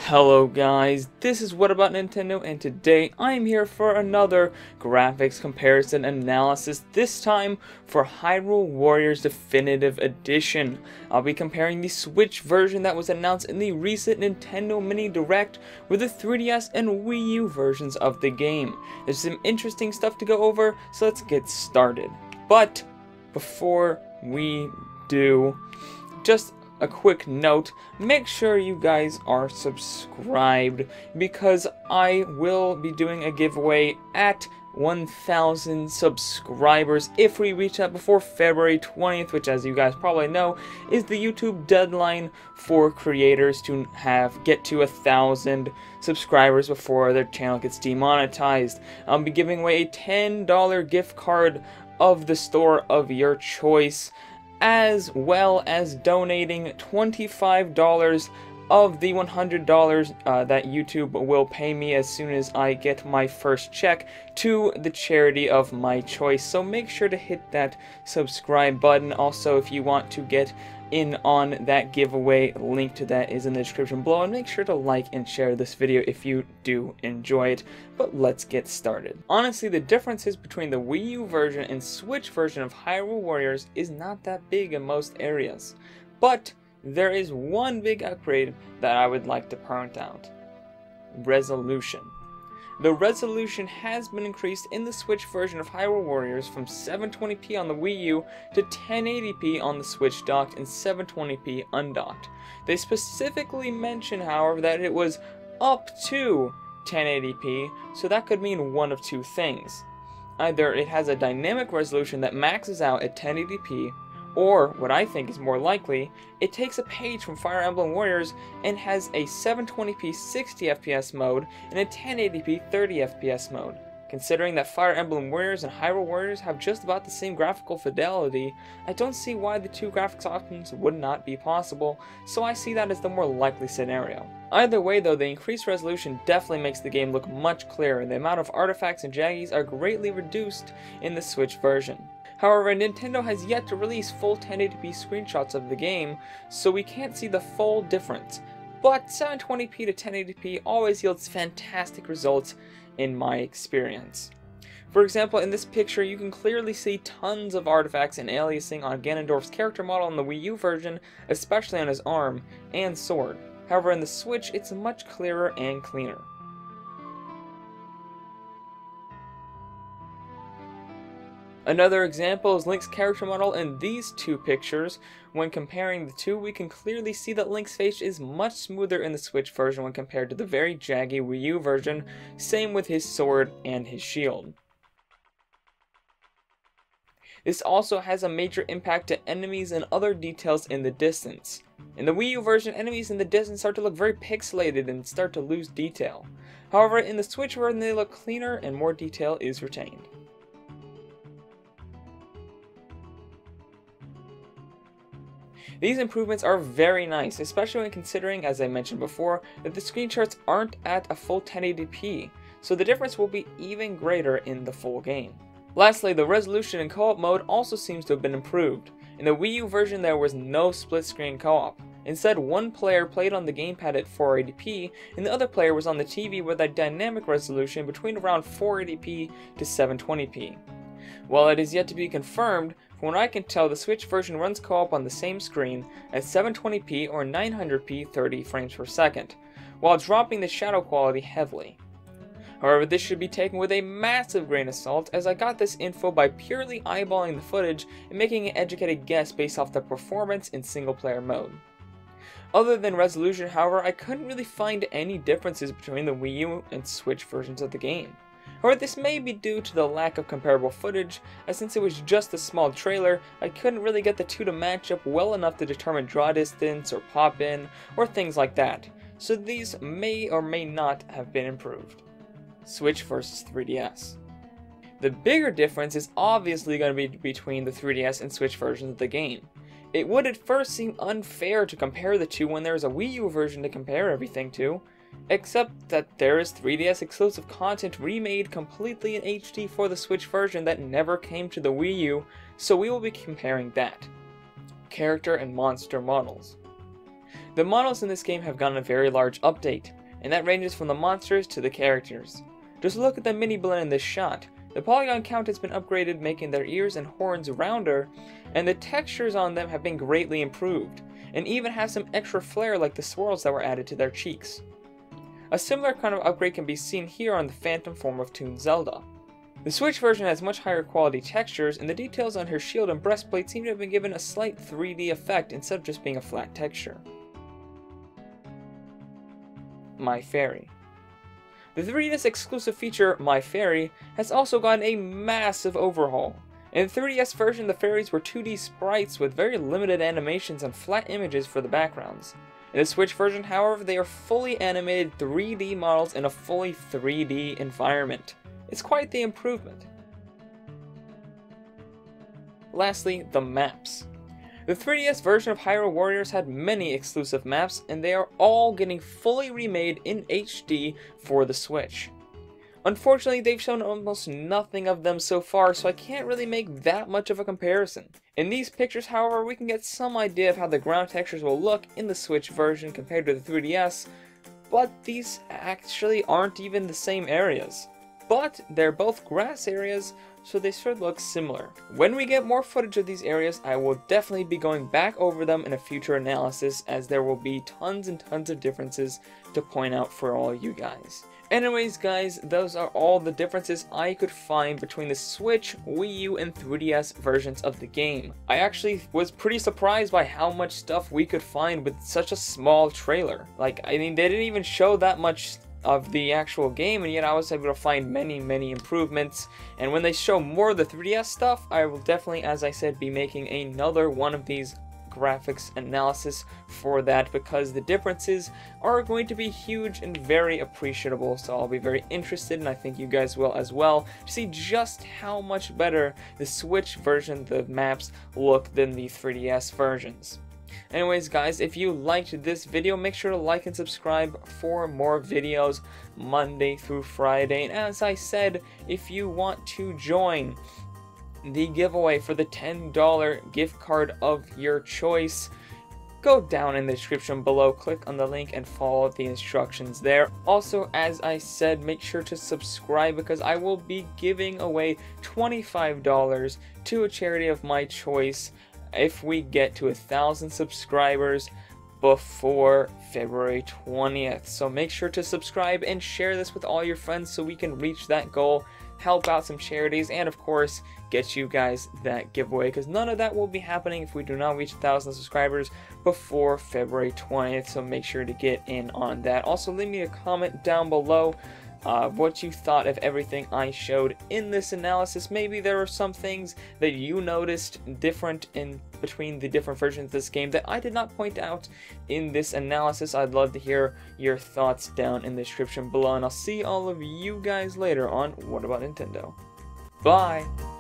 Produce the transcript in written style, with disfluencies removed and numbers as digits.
Hello guys, this is What About Nintendo, and today I'm here for another graphics comparison analysis, this time for Hyrule Warriors Definitive Edition. I'll be comparing the Switch version that was announced in the recent Nintendo Mini Direct with the 3DS and Wii U versions of the game. There's some interesting stuff to go over, so let's get started. But before we do, just a quick note, make sure you guys are subscribed because I will be doing a giveaway at 1,000 subscribers if we reach that before February 20th, which, as you guys probably know, is the YouTube deadline for creators to get to 1,000 subscribers before their channel gets demonetized. I'll be giving away a $10 gift card of the store of your choice, as well as donating $25 of the $100 that YouTube will pay me as soon as I get my first check to the charity of my choice. So make sure to hit that subscribe button. Also, if you want to get in on that giveaway, link to that is in the description below, and make sure to like and share this video if you do enjoy it. But let's get started. Honestly, the differences between the Wii U version and Switch version of Hyrule Warriors is not that big in most areas, but there is one big upgrade that I would like to point out: resolution. The resolution has been increased in the Switch version of Hyrule Warriors from 720p on the Wii U to 1080p on the Switch docked and 720p undocked. They specifically mention, however, that it was up to 1080p, so that could mean one of two things. Either it has a dynamic resolution that maxes out at 1080p, or, what I think is more likely, it takes a page from Fire Emblem Warriors and has a 720p 60fps mode and a 1080p 30fps mode. Considering that Fire Emblem Warriors and Hyrule Warriors have just about the same graphical fidelity, I don't see why the two graphics options would not be possible, so I see that as the more likely scenario. Either way though, the increased resolution definitely makes the game look much clearer, and the amount of artifacts and jaggies are greatly reduced in the Switch version. However, Nintendo has yet to release full 1080p screenshots of the game, so we can't see the full difference. But 720p to 1080p always yields fantastic results in my experience. For example, in this picture you can clearly see tons of artifacts and aliasing on Ganondorf's character model in the Wii U version, especially on his arm and sword. However, in the Switch it's much clearer and cleaner. Another example is Link's character model in these two pictures. When comparing the two, we can clearly see that Link's face is much smoother in the Switch version when compared to the very jaggy Wii U version, same with his sword and his shield. This also has a major impact to enemies and other details in the distance. In the Wii U version, enemies in the distance start to look very pixelated and start to lose detail. However, in the Switch version they look cleaner and more detail is retained. These improvements are very nice, especially when considering, as I mentioned before, that the screenshots aren't at a full 1080p, so the difference will be even greater in the full game. Lastly, the resolution in co-op mode also seems to have been improved. In the Wii U version there was no split screen co-op. Instead, one player played on the gamepad at 480p, and the other player was on the TV with a dynamic resolution between around 480p to 720p. While it is yet to be confirmed, from what I can tell, the Switch version runs co-op on the same screen at 720p or 900p 30 frames per second, while dropping the shadow quality heavily. However, this should be taken with a massive grain of salt, as I got this info by purely eyeballing the footage and making an educated guess based off the performance in single player mode. Other than resolution, however, I couldn't really find any differences between the Wii U and Switch versions of the game. However, this may be due to the lack of comparable footage, as since it was just a small trailer, I couldn't really get the two to match up well enough to determine draw distance or pop in, or things like that, so these may or may not have been improved. Switch versus 3DS. The bigger difference is obviously going to be between the 3DS and Switch versions of the game. It would at first seem unfair to compare the two when there is a Wii U version to compare everything to, except that there is 3DS exclusive content remade completely in HD for the Switch version that never came to the Wii U, so we will be comparing that. Character and monster models. The models in this game have gotten a very large update, and that ranges from the monsters to the characters. Just look at the mini blend in this shot. The polygon count has been upgraded, making their ears and horns rounder, and the textures on them have been greatly improved, and even have some extra flair like the swirls that were added to their cheeks. A similar kind of upgrade can be seen here on the phantom form of Toon Zelda. The Switch version has much higher quality textures, and the details on her shield and breastplate seem to have been given a slight 3D effect instead of just being a flat texture. My Fairy. The 3DS exclusive feature, My Fairy, has also gotten a massive overhaul. In the 3DS version, the fairies were 2D sprites with very limited animations and flat images for the backgrounds. In the Switch version, however, they are fully animated 3D models in a fully 3D environment. It's quite the improvement. Lastly, the maps. The 3DS version of Hyrule Warriors had many exclusive maps, and they are all getting fully remade in HD for the Switch. Unfortunately, they've shown almost nothing of them so far, so I can't really make that much of a comparison. In these pictures, however, we can get some idea of how the ground textures will look in the Switch version compared to the 3DS, but these actually aren't even the same areas. But they're both grass areas, so they should look similar. When we get more footage of these areas, I will definitely be going back over them in a future analysis, as there will be tons and tons of differences to point out for all you guys. Anyways guys, those are all the differences I could find between the Switch, Wii U, and 3DS versions of the game. I actually was pretty surprised by how much stuff we could find with such a small trailer. Like, I mean, they didn't even show that much of the actual game, and yet I was able to find many improvements. And when they show more of the 3DS stuff, I will definitely, as I said, be making another one of these graphics analysis for that, because the differences are going to be huge and very appreciable. So I'll be very interested, and I think you guys will as well, to see just how much better the Switch version, the maps, look than the 3DS versions. Anyways guys, if you liked this video, make sure to like and subscribe for more videos Monday through Friday. And as I said, if you want to join the giveaway for the $10 gift card of your choice, go down in the description below, click on the link and follow the instructions there. Also, as I said, make sure to subscribe, because I will be giving away $25 to a charity of my choice if we get to 1,000 subscribers before February 20th. So make sure to subscribe and share this with all your friends so we can reach that goal, help out some charities, and of course get you guys that giveaway, because none of that will be happening if we do not reach 1,000 subscribers before February 20th. So make sure to get in on that. Also, leave me a comment down below what you thought of everything I showed in this analysis. Maybe there were some things that you noticed different in between the different versions of this game that I did not point out in this analysis. I'd love to hear your thoughts down in the description below, and I'll see all of you guys later on What About Nintendo. Bye!